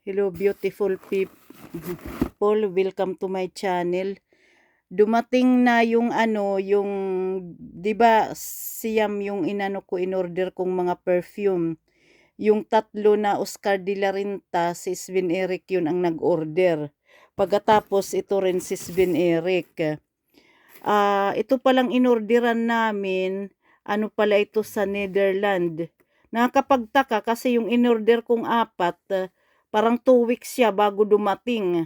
Hello beautiful people, welcome to my channel. Dumating na yung yung 'di ba siyam yung in order kong mga perfume. Yung tatlo na Oscar de la Renta, si Sven Eric yun ang nag-order. Pagkatapos ito rin si Sven Eric. Ito palang inorderan namin, ano pala ito sa Netherlands. Nakakapagtaka kasi yung inorder kong apat, parang 2 weeks siya bago dumating.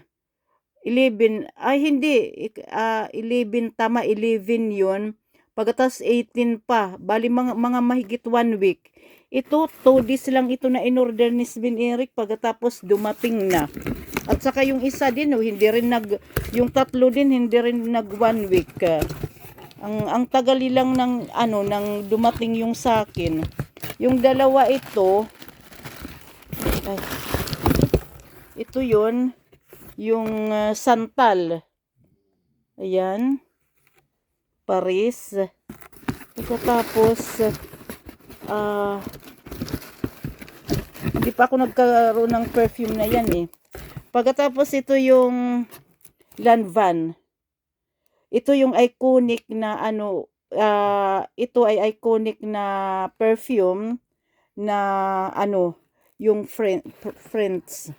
11, ay hindi, 11 tama, 11 yun. Pagkatas 18 pa, bali mga mahigit 1 week. Ito, 2 days lang ito na inorder ni Sven Eric pagkatapos dumating na. At saka yung isa din, hindi rin yung tatlo din, hindi rin nag 1 week. Ang tagal lang ng ng dumating yung sa akin. Yung dalawa ito, ito yun, yung Santal. Ayan. Paris. Pagkatapos, hindi pa ako nagkaroon ng perfume na yan eh. Pagkatapos ito yung Lanvin. Ito yung iconic na ito ay iconic na perfume na yung Friends.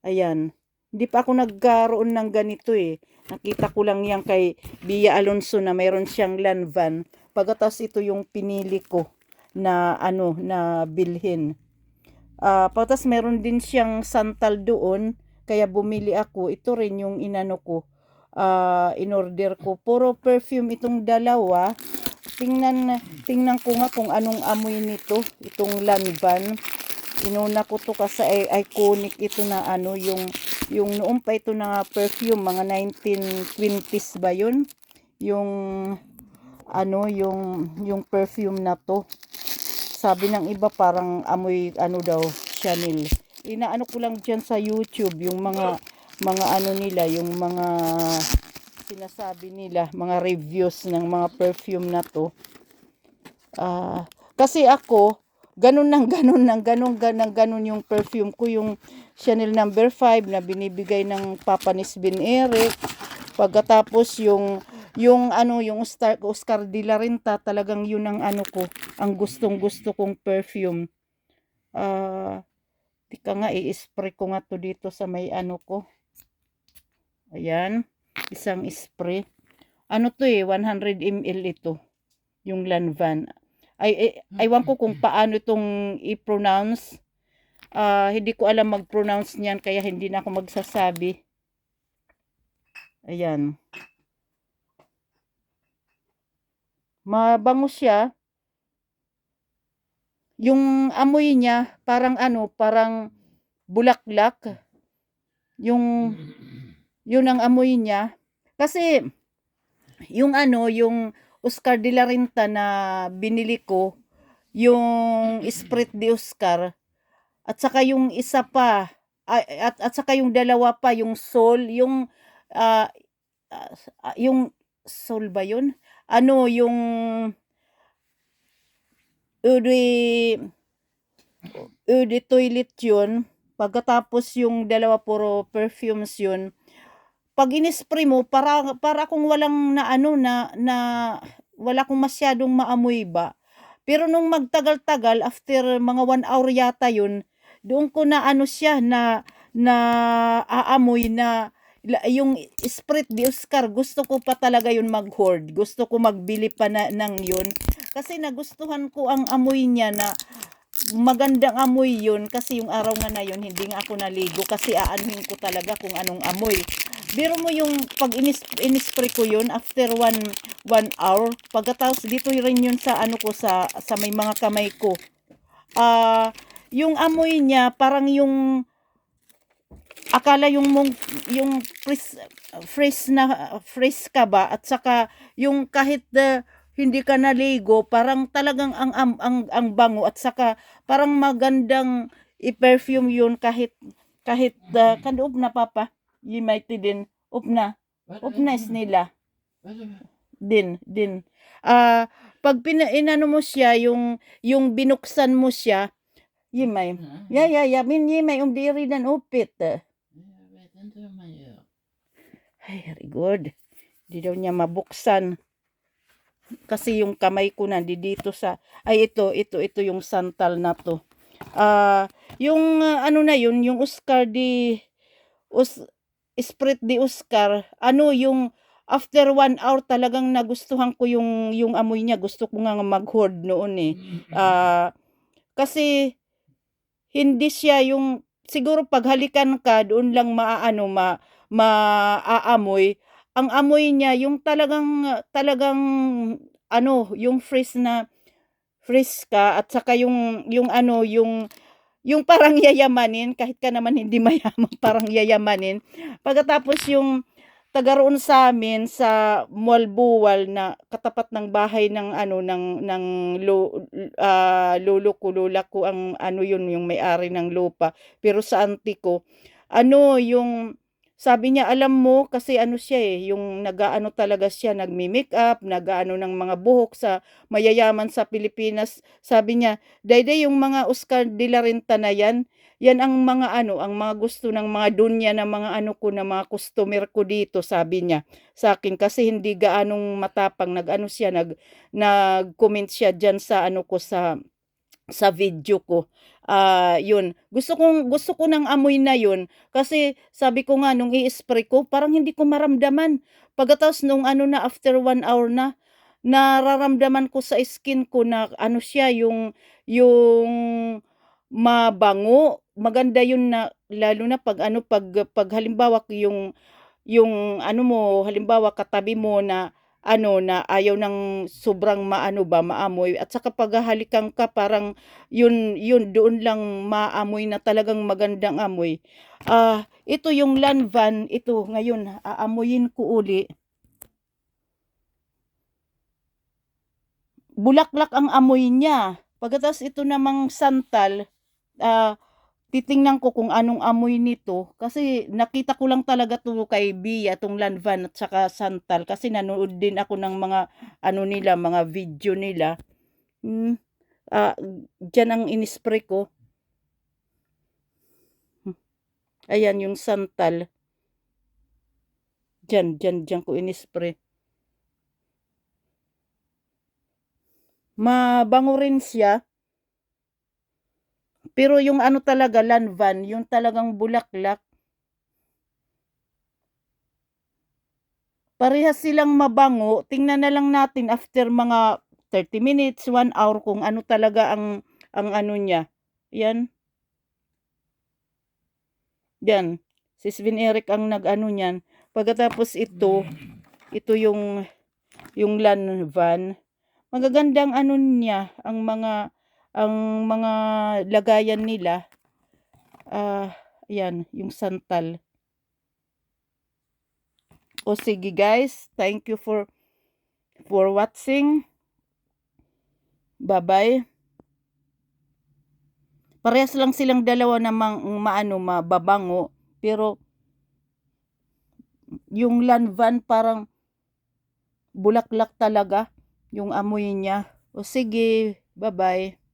Ayan. Hindi pa ako nagkaroon ng ganito eh. Nakita ko lang yan kay Bia Alonso na mayroon siyang Lanvin. Pagkatapos ito yung pinili ko na na bilhin. Pagkatapos meron din siyang Santal doon, kaya bumili ako. Ito rin yung ko, in-order ko. Puro perfume itong dalawa. Tingnan ko nga kung anong amoy nito, itong Lanvin. Inuna ko to kasi iconic ito na yung noon pa ito na perfume, mga 1920s ba yun? Yung yung perfume na to. Sabi ng iba parang amoy daw, Chanel. Inaano ko lang diyan sa YouTube yung mga nila, yung mga sinasabi nila, mga reviews ng mga perfume na to. Kasi ako, ganun yung perfume ko, yung Chanel No. 5 na binibigay ng Papa ni Sven Eric. Pagkatapos yung Oscar de la Renta, talagang yun ang ko, ang gustong-gusto kong perfume. Tika nga, i-spray ko nga to dito sa may ko. Ayan, isang spray. To 100 ml ito, yung Lanvin. Aywan ko kung paano itong i-pronounce. Hindi ko alam mag-pronounce niyan, kaya hindi na ako magsasabi. Ayan. Mabango siya. Yung amoy niya, parang parang bulaklak. Yun ang amoy niya. Kasi, yung yung Oscar de la Renta na binili ko, yung Esprit de Oscar, at saka yung isa pa, at saka yung dalawa pa, yung Sol, yung Sol ba yun? Yung Eau de Toilet yun. Pagkatapos yung dalawa puro perfumes yun. Pag in-spray mo, para kung walang wala kong masyadong maamoy ba. Pero nung magtagal-tagal, after mga 1 hour yata yun, doon ko na siya na aamoy na yung Esprit de Oscar. Gusto ko pa talaga yun mag-hoard. Gusto ko magbili pa ng yun. Kasi nagustuhan ko ang amoy niya, na magandang amoy yun. Kasi yung araw nga na yun, hindi nga ako naligo kasi aanhin ko talaga kung anong amoy. Biro mo yung pag inispray ko yun after 1 hour. Pagkatapos dito rin yun sa ko, sa may mga kamay ko. Yung amoy niya parang yung akala yung fresh ka ba, at saka yung kahit hindi ka naligo, parang talagang ang bango, at saka parang magandang i-perfume yun kahit kanoob na papa. Yimayti din. Upna is nila. Din. Pag inano mo siya, yung binuksan mo siya, Yimay. Ja, min Yimay diri dan upit. Jag vet inte hur man gör. Ay, herregud. Di daw niya mabuksan. Kasi yung kamay ko na dito sa, ay ito yung santal na to. Yung ano na yun, yung Oscar di, Esprit di Oscar, ano yung, after 1 hour talagang nagustuhan ko yung amoy niya. Gusto ko nga mag-hoard noon eh. Kasi, hindi siya yung, siguro paghalikan ka, doon lang maaamoy. Ang amoy niya, yung talagang, ano, yung fresh ka, at saka yung ano, yung parang yayamanin, kahit ka naman hindi mayaman, parang yayamanin. Pagkatapos yung taga roon sa'min sa Mualbuwal na katapat ng bahay ng ano ng lolo ko, lola ko ang ano yun, yung may-ari ng lupa. Pero sa auntie ko, ano yung sabi niya, alam mo, kasi ano siya eh, yung nag-aano talaga siya, nagmi-makeup, nag-aano ng mga buhok sa mayayaman sa Pilipinas. Sabi niya, Dayday, yung mga Oscar de la Renta na yan ang mga ano, ang mga gusto ng mga dunya ng mga ano ko, na mga customer ko dito, sabi niya sa akin. Kasi hindi gaanong matapang, nag-ano siya, nag-comment siya diyan sa ano ko, sa video ko. Yun. Gusto ko ng amoy na yun. Kasi sabi ko nga, nung i-spray ko, parang hindi ko maramdaman. Pagkatapos nung ano na, after 1 hour na, nararamdaman ko sa skin ko na ano siya, yung mabango. Maganda yun, na lalo na pag ano, pag halimbawa yung ano mo, halimbawa katabi mo na ano, na ayaw ng sobrang maano ba, maamoy, at saka paghahalikan ka, parang yun doon lang maamoy na talagang magandang amoy. Ito yung Lanvan, ito ngayon aamuyin ko uli. Bulaklak ang amoy niya. Pagkatapos ito namang santal, titingnan ko kung anong amoy nito, kasi nakita ko lang talaga to kay Bia, tong Lanvan at saka santal, kasi nanood din ako ng mga ano nila, mga video nila. Diyan ang inispray ko. Ayan yung santal. Diyan ko inispray. Mabango rin siya. Pero yung ano talaga, Lanvan, yung talagang bulaklak, parehas silang mabango. Tingnan na lang natin after mga 30 minutes, 1 hour, kung ano talaga ang ano niya. Yan. Yan. Si Sven Eric ang nag-ano niyan. Pagkatapos ito yung Lanvan. Magagandang ano niya, ang mga lagayan nila. Yan, yung santal. O sige guys, thank you for watching. Bye-bye. Parehas lang silang dalawa na mababango, pero yung Lanvan parang bulaklak talaga yung amoy niya. O sige, bye-bye.